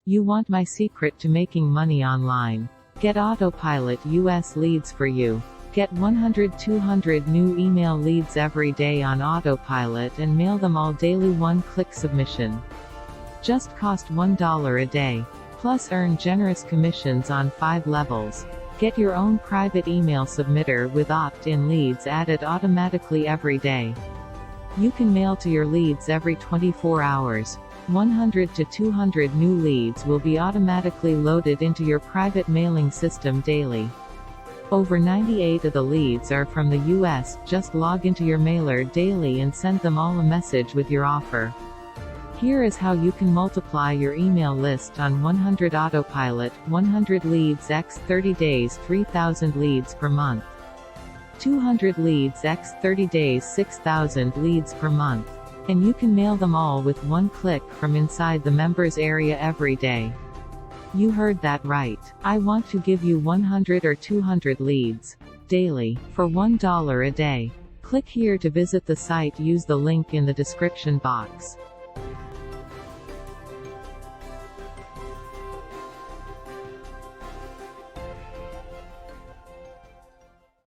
You want my secret to making money online? Get Autopilot US Leads for you. Get 100-200 new email leads every day on Autopilot and mail them all daily, one-click submission. Just cost $1 a day. Plus earn generous commissions on 5 levels. Get your own private email submitter with opt-in leads added automatically every day. You can mail to your leads every 24 hours. 100 to 200 new leads will be automatically loaded into your private mailing system daily. Over 98% of the leads are from the US. Just log into your mailer daily and send them all a message with your offer. Here is how you can multiply your email list on 100 Autopilot: 100 leads x 30 days, 3,000 leads per month. 200 leads x 30 days, 6,000 leads per month. And you can mail them all with one click from inside the members area every day. You heard that right. I want to give you 100 or 200 leads daily for $1 a day. Click here to visit the site. Use the link in the description box.